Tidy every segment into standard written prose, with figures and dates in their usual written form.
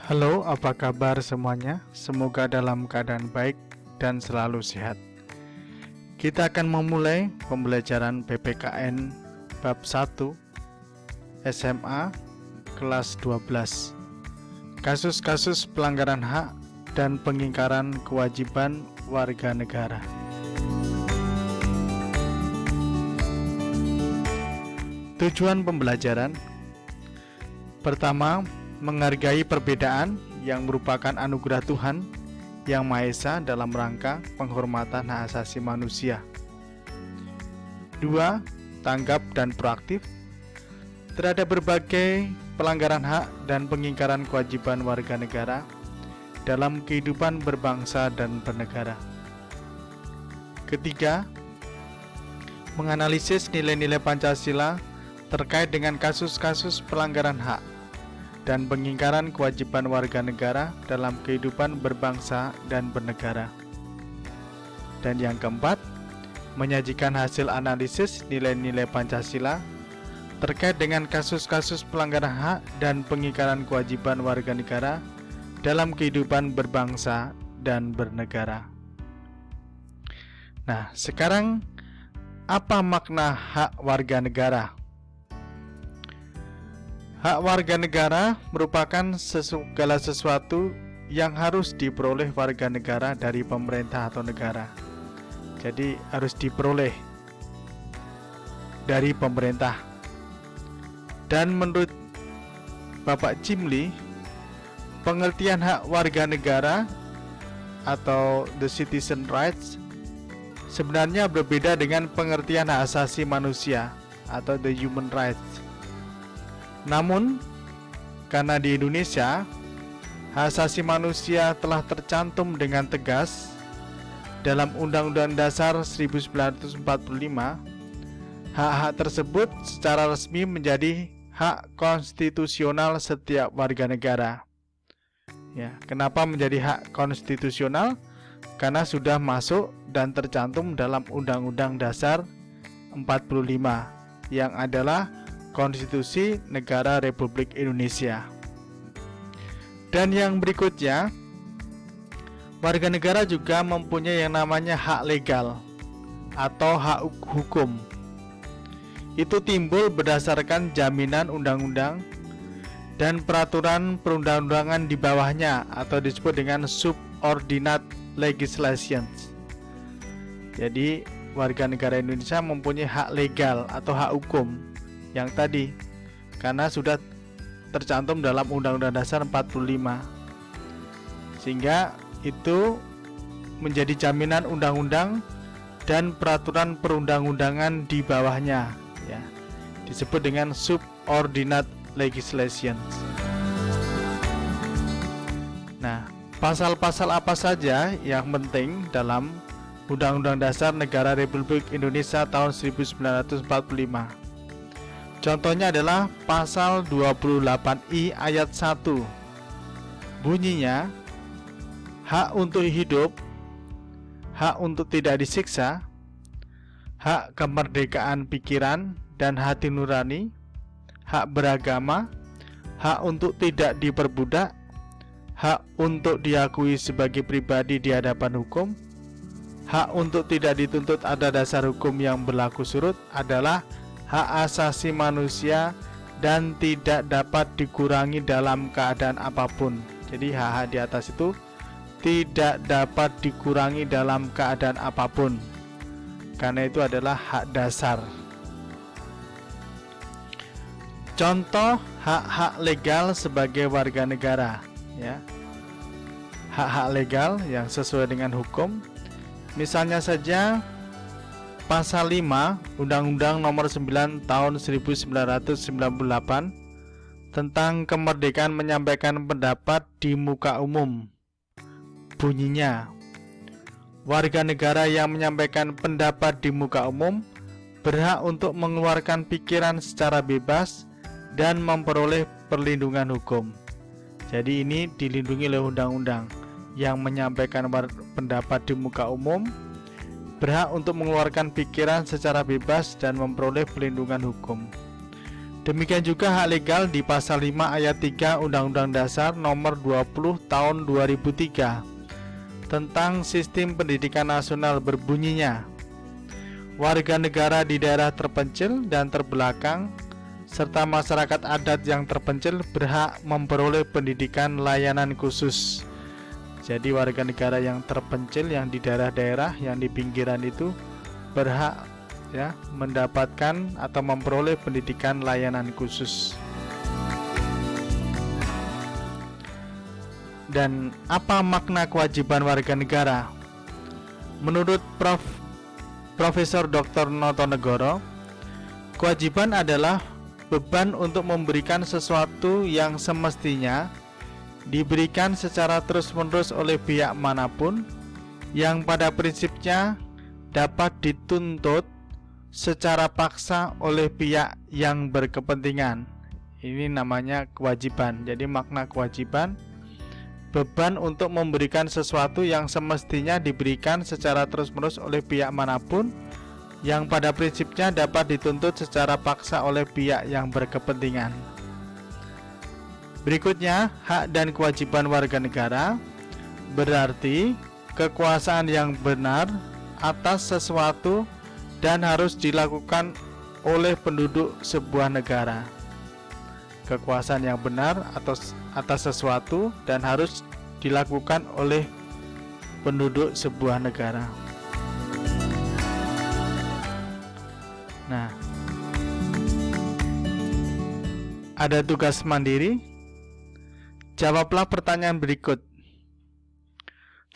Halo, apa kabar semuanya? Semoga dalam keadaan baik dan selalu sehat. Kita akan memulai pembelajaran PPKN bab 1 SMA kelas 12. Kasus-kasus pelanggaran hak dan pengingkaran kewajiban warga negara. Tujuan pembelajaran: pertama, menghargai perbedaan yang merupakan anugerah Tuhan Yang Maha Esa dalam rangka penghormatan hak asasi manusia. 2. Tanggap dan proaktif terhadap berbagai pelanggaran hak dan pengingkaran kewajiban warga negara dalam kehidupan berbangsa dan bernegara. Ketiga, menganalisis nilai-nilai Pancasila terkait dengan kasus-kasus pelanggaran hak dan pengingkaran kewajiban warga negara dalam kehidupan berbangsa dan bernegara. Dan yang keempat, menyajikan hasil analisis nilai-nilai Pancasila terkait dengan kasus-kasus pelanggaran hak dan pengingkaran kewajiban warga negara dalam kehidupan berbangsa dan bernegara. Nah, sekarang apa makna hak warga negara? Hak warga negara merupakan segala sesuatu yang harus diperoleh warga negara dari pemerintah atau negara. Jadi harus diperoleh dari pemerintah. Dan menurut Bapak Jimli, pengertian hak warga negara atau the citizen rights sebenarnya berbeda dengan pengertian hak asasi manusia atau the human rights. Namun, karena di Indonesia, hak asasi manusia telah tercantum dengan tegas dalam Undang-Undang Dasar 1945, hak-hak tersebut secara resmi menjadi hak konstitusional setiap warga negara. Ya, kenapa menjadi hak konstitusional? Karena sudah masuk dan tercantum dalam Undang-Undang Dasar 45 yang adalah Konstitusi Negara Republik Indonesia. Dan yang berikutnya, warga negara juga mempunyai yang namanya hak legal atau hak hukum. Itu timbul berdasarkan jaminan undang-undang dan peraturan perundang-undangan di bawahnya atau disebut dengan subordinate legislations. Jadi, warga negara Indonesia mempunyai hak legal atau hak hukum yang tadi karena sudah tercantum dalam Undang-Undang Dasar 45, sehingga itu menjadi jaminan undang-undang dan peraturan perundang-undangan di bawahnya, ya, disebut dengan subordinate legislation. Nah, pasal-pasal apa saja yang penting dalam Undang-Undang Dasar Negara Republik Indonesia tahun 1945? Contohnya adalah pasal 28I ayat 1. Bunyinya, hak untuk hidup, hak untuk tidak disiksa, hak kemerdekaan pikiran dan hati nurani, hak beragama, hak untuk tidak diperbudak, hak untuk diakui sebagai pribadi di hadapan hukum, hak untuk tidak dituntut ada dasar hukum yang berlaku surut adalah hak asasi manusia dan tidak dapat dikurangi dalam keadaan apapun. Jadi hak-hak di atas itu tidak dapat dikurangi dalam keadaan apapun, karena itu adalah hak dasar. Contoh hak-hak legal sebagai warga negara, ya. Hak-hak legal yang sesuai dengan hukum, misalnya saja Pasal 5 Undang-Undang Nomor 9 Tahun 1998 tentang kemerdekaan menyampaikan pendapat di muka umum. Bunyinya, warga negara yang menyampaikan pendapat di muka umum berhak untuk mengeluarkan pikiran secara bebas dan memperoleh perlindungan hukum. Jadi ini dilindungi oleh undang-undang. Yang menyampaikan pendapat di muka umum berhak untuk mengeluarkan pikiran secara bebas dan memperoleh perlindungan hukum. Demikian juga hak legal di pasal 5 ayat 3 Undang-Undang Dasar Nomor 20 Tahun 2003 tentang Sistem Pendidikan Nasional berbunyinya, warga negara di daerah terpencil dan terbelakang serta masyarakat adat yang terpencil berhak memperoleh pendidikan layanan khusus. Jadi warga negara yang terpencil, yang di daerah-daerah, yang di pinggiran itu berhak mendapatkan atau memperoleh pendidikan layanan khusus. Dan apa makna kewajiban warga negara? Menurut Profesor Dr. Notonegoro, kewajiban adalah beban untuk memberikan sesuatu yang semestinya diberikan secara terus-menerus oleh pihak manapun, yang pada prinsipnya dapat dituntut secara paksa oleh pihak yang berkepentingan. Ini namanya kewajiban. Jadi makna kewajiban, beban untuk memberikan sesuatu yang semestinya diberikan secara terus-menerus oleh pihak manapun, yang pada prinsipnya dapat dituntut secara paksa oleh pihak yang berkepentingan. Berikutnya, hak dan kewajiban warga negara berarti kekuasaan yang benar atas sesuatu dan harus dilakukan oleh penduduk sebuah negara. Kekuasaan yang benar atas sesuatu dan harus dilakukan oleh penduduk sebuah negara. Nah, ada tugas mandiri. Jawablah pertanyaan berikut.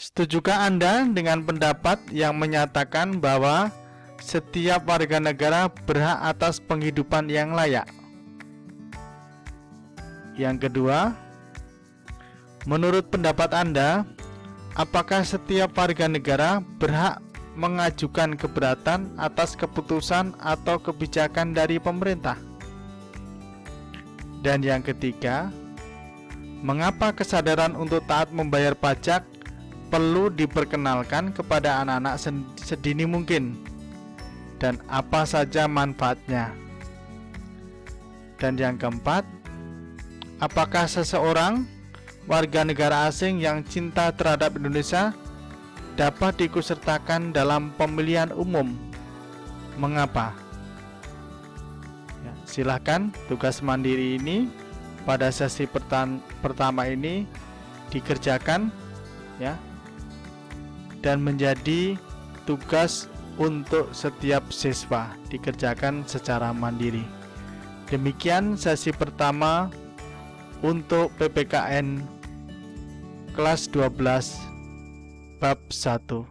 Setujukah Anda dengan pendapat yang menyatakan bahwa setiap warga negara berhak atas penghidupan yang layak? Yang kedua, menurut pendapat Anda, apakah setiap warga negara berhak mengajukan keberatan atas keputusan atau kebijakan dari pemerintah? Dan yang ketiga, mengapa kesadaran untuk taat membayar pajak perlu diperkenalkan kepada anak-anak sedini mungkin? Dan apa saja manfaatnya? Dan yang keempat, apakah seseorang warga negara asing yang cinta terhadap Indonesia dapat diikutsertakan dalam pemilihan umum? Mengapa? Silakan tugas mandiri ini pada sesi pertama ini dikerjakan dan menjadi tugas untuk setiap siswa, dikerjakan secara mandiri. Demikian sesi pertama untuk PPKN kelas 12 bab 1.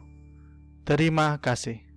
Terima kasih.